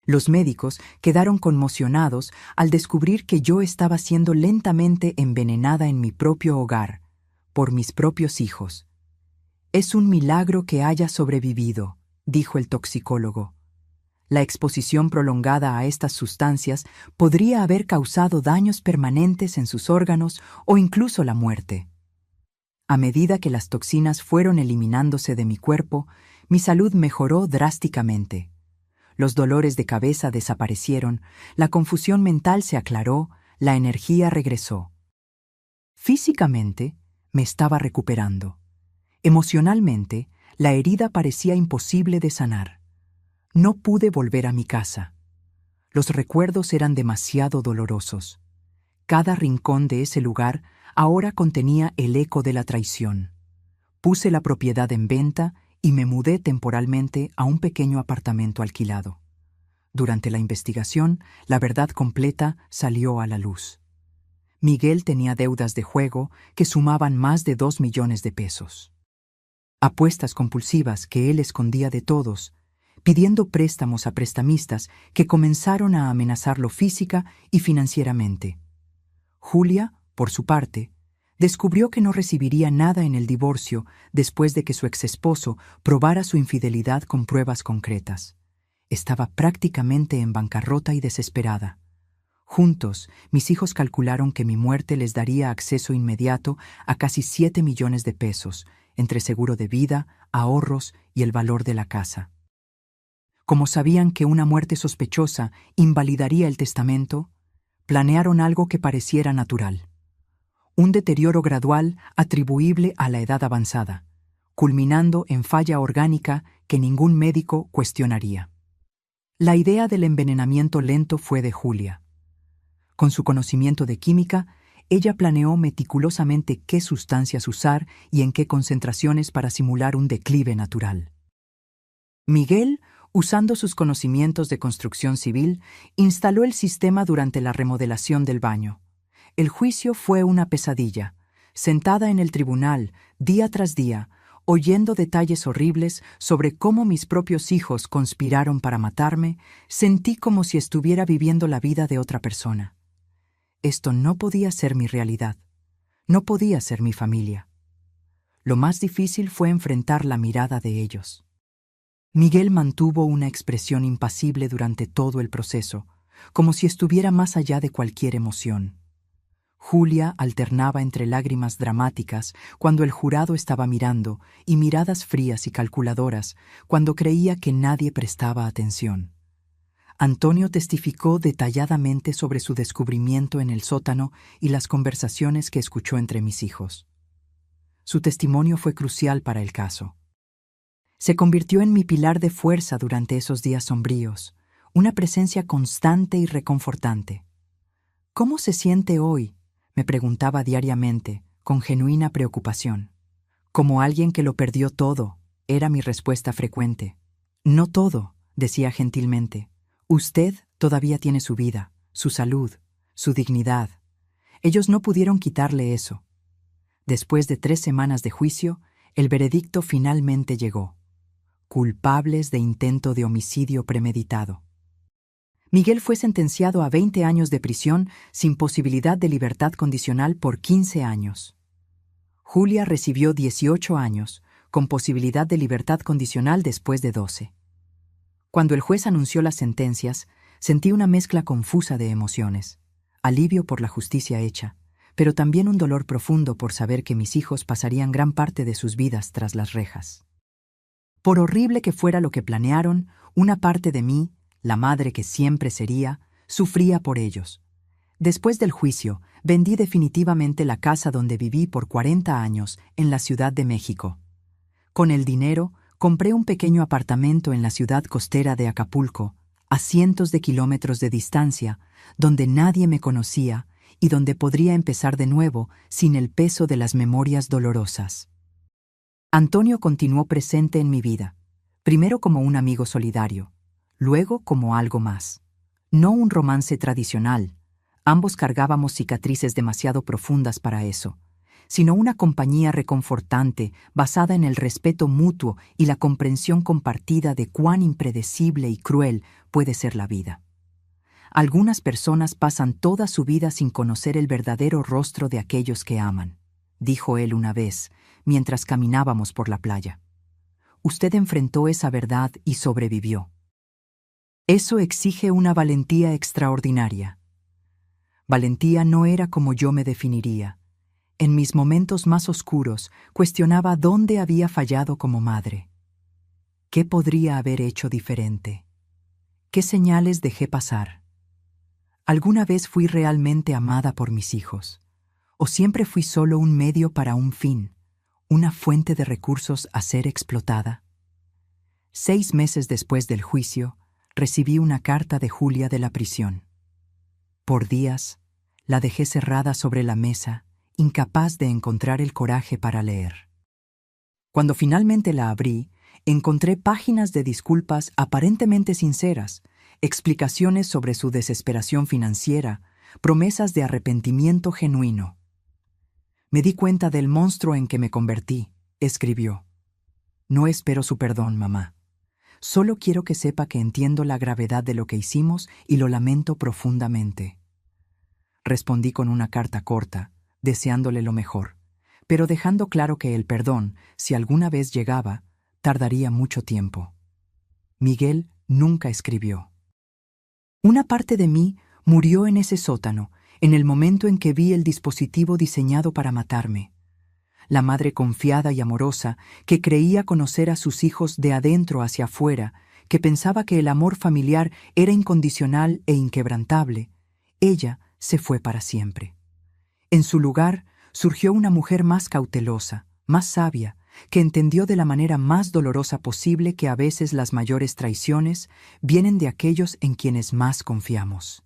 Los médicos quedaron conmocionados al descubrir que yo estaba siendo lentamente envenenada en mi propio hogar, por mis propios hijos. «Es un milagro que haya sobrevivido», dijo el toxicólogo. La exposición prolongada a estas sustancias podría haber causado daños permanentes en sus órganos o incluso la muerte. A medida que las toxinas fueron eliminándose de mi cuerpo, mi salud mejoró drásticamente. Los dolores de cabeza desaparecieron, la confusión mental se aclaró, la energía regresó. Físicamente, me estaba recuperando. Emocionalmente, la herida parecía imposible de sanar. No pude volver a mi casa. Los recuerdos eran demasiado dolorosos. Cada rincón de ese lugar ahora contenía el eco de la traición. Puse la propiedad en venta y me mudé temporalmente a un pequeño apartamento alquilado. Durante la investigación, la verdad completa salió a la luz. Miguel tenía deudas de juego que sumaban más de 2 millones de pesos. Apuestas compulsivas que él escondía de todos, pidiendo préstamos a prestamistas que comenzaron a amenazarlo física y financieramente. Julia, por su parte, descubrió que no recibiría nada en el divorcio después de que su exesposo probara su infidelidad con pruebas concretas. Estaba prácticamente en bancarrota y desesperada. Juntos, mis hijos calcularon que mi muerte les daría acceso inmediato a casi 7 millones de pesos, entre seguro de vida, ahorros y el valor de la casa. Como sabían que una muerte sospechosa invalidaría el testamento, planearon algo que pareciera natural. Un deterioro gradual atribuible a la edad avanzada, culminando en falla orgánica que ningún médico cuestionaría. La idea del envenenamiento lento fue de Julia. Con su conocimiento de química, ella planeó meticulosamente qué sustancias usar y en qué concentraciones para simular un declive natural. Miguel, usando sus conocimientos de construcción civil, instaló el sistema durante la remodelación del baño. El juicio fue una pesadilla. Sentada en el tribunal, día tras día, oyendo detalles horribles sobre cómo mis propios hijos conspiraron para matarme, sentí como si estuviera viviendo la vida de otra persona. Esto no podía ser mi realidad. No podía ser mi familia. Lo más difícil fue enfrentar la mirada de ellos. Miguel mantuvo una expresión impasible durante todo el proceso, como si estuviera más allá de cualquier emoción. Julia alternaba entre lágrimas dramáticas cuando el jurado estaba mirando y miradas frías y calculadoras cuando creía que nadie prestaba atención. Antonio testificó detalladamente sobre su descubrimiento en el sótano y las conversaciones que escuchó entre mis hijos. Su testimonio fue crucial para el caso. Se convirtió en mi pilar de fuerza durante esos días sombríos, una presencia constante y reconfortante. ¿Cómo se siente hoy?, me preguntaba diariamente, con genuina preocupación. Como alguien que lo perdió todo, era mi respuesta frecuente. No todo, decía gentilmente. Usted todavía tiene su vida, su salud, su dignidad. Ellos no pudieron quitarle eso. Después de 3 semanas de juicio, el veredicto finalmente llegó. Culpables de intento de homicidio premeditado. Miguel fue sentenciado a 20 años de prisión sin posibilidad de libertad condicional por 15 años. Julia recibió 18 años, con posibilidad de libertad condicional después de 12. Cuando el juez anunció las sentencias, sentí una mezcla confusa de emociones. Alivio por la justicia hecha, pero también un dolor profundo por saber que mis hijos pasarían gran parte de sus vidas tras las rejas. Por horrible que fuera lo que planearon, una parte de mí, la madre que siempre sería, Sufría por ellos. Después del juicio, vendí definitivamente la casa donde viví por 40 años en la Ciudad de México. Con el dinero, compré un pequeño apartamento en la ciudad costera de Acapulco, a cientos de kilómetros de distancia, donde nadie me conocía y donde podría empezar de nuevo sin el peso de las memorias dolorosas. Antonio continuó presente en mi vida, primero como un amigo solidario, luego como algo más. No un romance tradicional, ambos cargábamos cicatrices demasiado profundas para eso, sino una compañía reconfortante basada en el respeto mutuo y la comprensión compartida de cuán impredecible y cruel puede ser la vida. Algunas personas pasan toda su vida sin conocer el verdadero rostro de aquellos que aman, dijo él una vez, mientras caminábamos por la playa. Usted enfrentó esa verdad y sobrevivió. Eso exige una valentía extraordinaria. Valentía no era como yo me definiría. En mis momentos más oscuros, cuestionaba dónde había fallado como madre. ¿Qué podría haber hecho diferente? ¿Qué señales dejé pasar? ¿Alguna vez fui realmente amada por mis hijos? ¿O siempre fui solo un medio para un fin, una fuente de recursos a ser explotada? 6 meses después del juicio, recibí una carta de Julia de la prisión. Por días, la dejé cerrada sobre la mesa, incapaz de encontrar el coraje para leer. Cuando finalmente la abrí, encontré páginas de disculpas aparentemente sinceras, explicaciones sobre su desesperación financiera, promesas de arrepentimiento genuino. Me di cuenta del monstruo en que me convertí, escribió. No espero su perdón, mamá. Solo quiero que sepa que entiendo la gravedad de lo que hicimos y lo lamento profundamente. Respondí con una carta corta, deseándole lo mejor, pero dejando claro que el perdón, si alguna vez llegaba, tardaría mucho tiempo. Miguel nunca escribió. Una parte de mí murió en ese sótano, en el momento en que vi el dispositivo diseñado para matarme. La madre confiada y amorosa, que creía conocer a sus hijos de adentro hacia afuera, que pensaba que el amor familiar era incondicional e inquebrantable, ella se fue para siempre. En su lugar surgió una mujer más cautelosa, más sabia, que entendió de la manera más dolorosa posible que a veces las mayores traiciones vienen de aquellos en quienes más confiamos.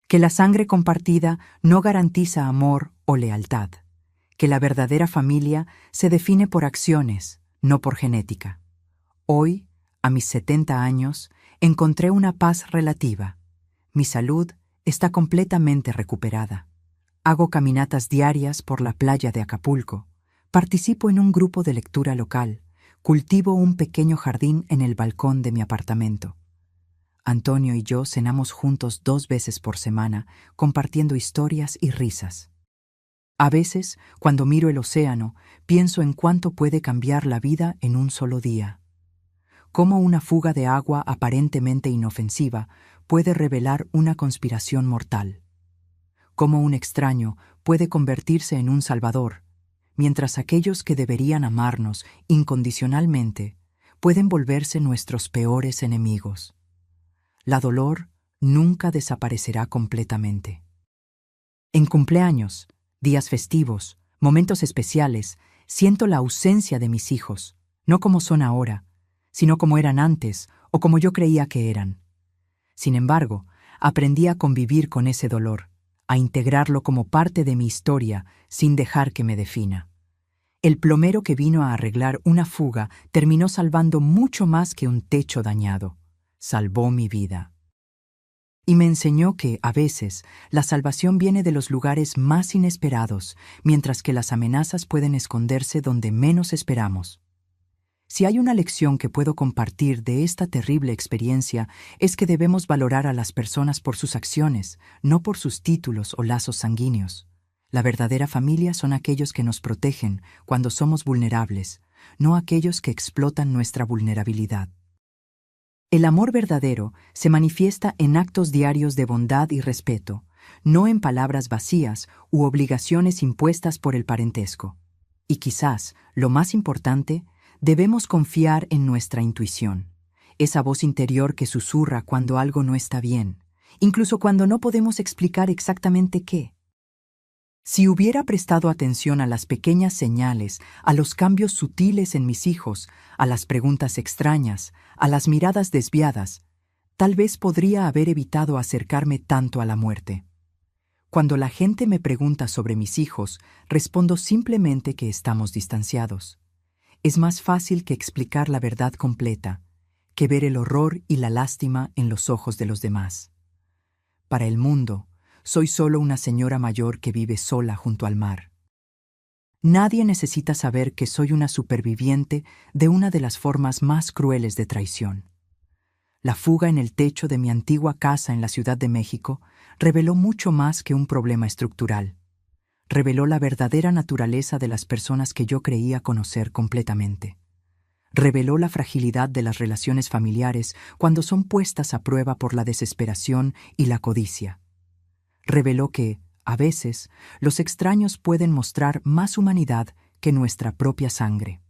Que la sangre compartida no garantiza amor o lealtad, que la verdadera familia se define por acciones, no por genética. Hoy, a mis 70 años, encontré una paz relativa. Mi salud está completamente recuperada. Hago caminatas diarias por la playa de Acapulco. Participo en un grupo de lectura local. Cultivo un pequeño jardín en el balcón de mi apartamento. Antonio y yo cenamos juntos 2 veces por semana, compartiendo historias y risas. A veces, cuando miro el océano, pienso en cuánto puede cambiar la vida en un solo día. Cómo una fuga de agua aparentemente inofensiva puede revelar una conspiración mortal. Cómo un extraño puede convertirse en un salvador, mientras aquellos que deberían amarnos incondicionalmente pueden volverse nuestros peores enemigos. La dolor nunca desaparecerá completamente. En cumpleaños, días festivos, momentos especiales, siento la ausencia de mis hijos, no como son ahora, sino como eran antes o como yo creía que eran. Sin embargo, aprendí a convivir con ese dolor, a integrarlo como parte de mi historia sin dejar que me defina. El plomero que vino a arreglar una fuga terminó salvando mucho más que un techo dañado. Salvó mi vida. Y me enseñó que, a veces, la salvación viene de los lugares más inesperados, mientras que las amenazas pueden esconderse donde menos esperamos. Si hay una lección que puedo compartir de esta terrible experiencia, es que debemos valorar a las personas por sus acciones, no por sus títulos o lazos sanguíneos. La verdadera familia son aquellos que nos protegen cuando somos vulnerables, no aquellos que explotan nuestra vulnerabilidad. El amor verdadero se manifiesta en actos diarios de bondad y respeto, no en palabras vacías u obligaciones impuestas por el parentesco. Y quizás, lo más importante, debemos confiar en nuestra intuición, esa voz interior que susurra cuando algo no está bien, incluso cuando no podemos explicar exactamente qué. Si hubiera prestado atención a las pequeñas señales, a los cambios sutiles en mis hijos, a las preguntas extrañas, a las miradas desviadas, tal vez podría haber evitado acercarme tanto a la muerte. Cuando la gente me pregunta sobre mis hijos, respondo simplemente que estamos distanciados. Es más fácil que explicar la verdad completa, que ver el horror y la lástima en los ojos de los demás. Para el mundo, soy solo una señora mayor que vive sola junto al mar. Nadie necesita saber que soy una superviviente de una de las formas más crueles de traición. La fuga en el techo de mi antigua casa en la Ciudad de México reveló mucho más que un problema estructural. Reveló la verdadera naturaleza de las personas que yo creía conocer completamente. Reveló la fragilidad de las relaciones familiares cuando son puestas a prueba por la desesperación y la codicia. Reveló que, a veces, los extraños pueden mostrar más humanidad que nuestra propia sangre.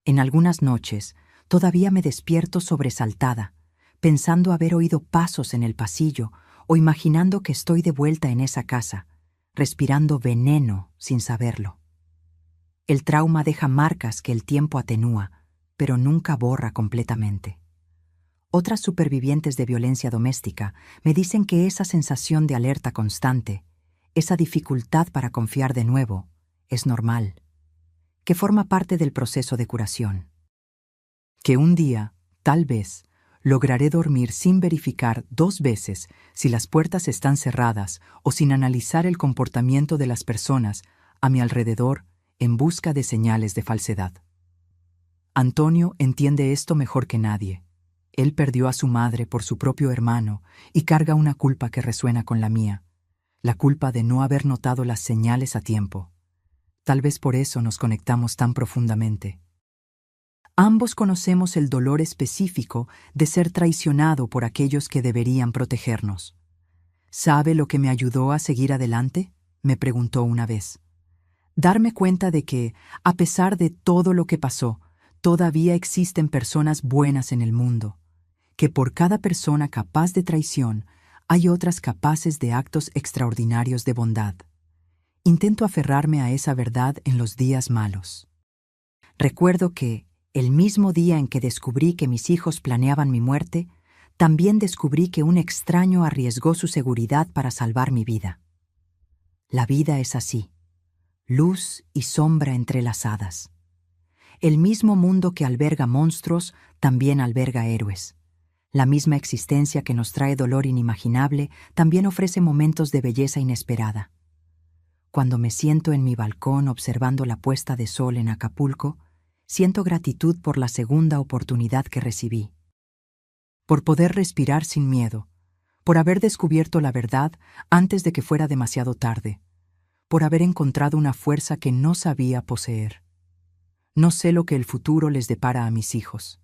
En algunas noches, todavía me despierto sobresaltada, pensando haber oído pasos en el pasillo o imaginando que estoy de vuelta en esa casa, respirando veneno sin saberlo. El trauma deja marcas que el tiempo atenúa, pero nunca borra completamente. Otras supervivientes de violencia doméstica me dicen que esa sensación de alerta constante, esa dificultad para confiar de nuevo, es normal, que forma parte del proceso de curación. Que un día, tal vez, lograré dormir sin verificar 2 veces si las puertas están cerradas o sin analizar el comportamiento de las personas a mi alrededor en busca de señales de falsedad. Antonio entiende esto mejor que nadie. Él perdió a su madre por su propio hermano y carga una culpa que resuena con la mía, la culpa de no haber notado las señales a tiempo. Tal vez por eso nos conectamos tan profundamente. Ambos conocemos el dolor específico de ser traicionado por aquellos que deberían protegernos. ¿Sabe lo que me ayudó a seguir adelante?, me preguntó una vez. Darme cuenta de que, a pesar de todo lo que pasó, todavía existen personas buenas en el mundo, que por cada persona capaz de traición hay otras capaces de actos extraordinarios de bondad. Intento aferrarme a esa verdad en los días malos. Recuerdo que, el mismo día en que descubrí que mis hijos planeaban mi muerte, también descubrí que un extraño arriesgó su seguridad para salvar mi vida. La vida es así, luz y sombra entrelazadas. El mismo mundo que alberga monstruos también alberga héroes. La misma existencia que nos trae dolor inimaginable también ofrece momentos de belleza inesperada. Cuando me siento en mi balcón observando la puesta de sol en Acapulco, siento gratitud por la segunda oportunidad que recibí. Por poder respirar sin miedo, por haber descubierto la verdad antes de que fuera demasiado tarde, por haber encontrado una fuerza que no sabía poseer. No sé lo que el futuro les depara a mis hijos.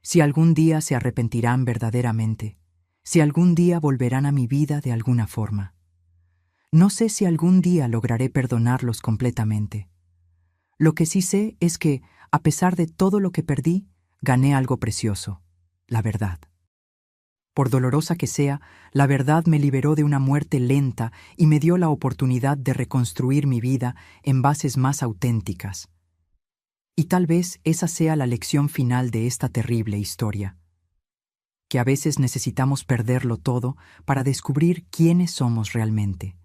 Si algún día se arrepentirán verdaderamente, si algún día volverán a mi vida de alguna forma. No sé si algún día lograré perdonarlos completamente. Lo que sí sé es que, a pesar de todo lo que perdí, gané algo precioso, la verdad. Por dolorosa que sea, la verdad me liberó de una muerte lenta y me dio la oportunidad de reconstruir mi vida en bases más auténticas. Y tal vez esa sea la lección final de esta terrible historia. Que a veces necesitamos perderlo todo para descubrir quiénes somos realmente.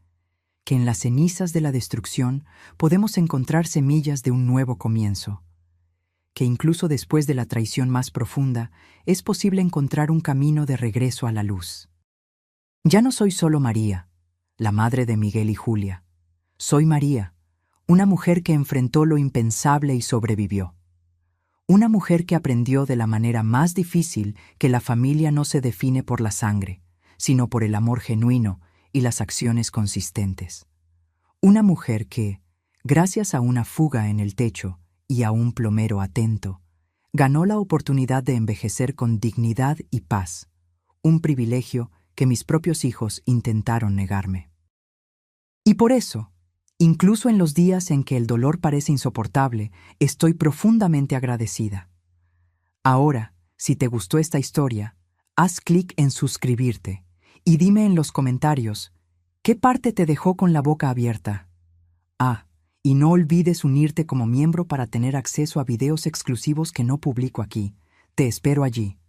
Que en las cenizas de la destrucción podemos encontrar semillas de un nuevo comienzo. Que incluso después de la traición más profunda, es posible encontrar un camino de regreso a la luz. Ya no soy solo María, la madre de Miguel y Julia. Soy María, una mujer que enfrentó lo impensable y sobrevivió. Una mujer que aprendió de la manera más difícil que la familia no se define por la sangre, sino por el amor genuino y las acciones consistentes. Una mujer que, gracias a una fuga en el techo y a un plomero atento, ganó la oportunidad de envejecer con dignidad y paz, un privilegio que mis propios hijos intentaron negarme. Y por eso, incluso en los días en que el dolor parece insoportable, estoy profundamente agradecida. Ahora, si te gustó esta historia, haz clic en suscribirte Y dime en los comentarios, ¿qué parte te dejó con la boca abierta? Y no olvides unirte como miembro para tener acceso a videos exclusivos que no publico aquí. Te espero allí.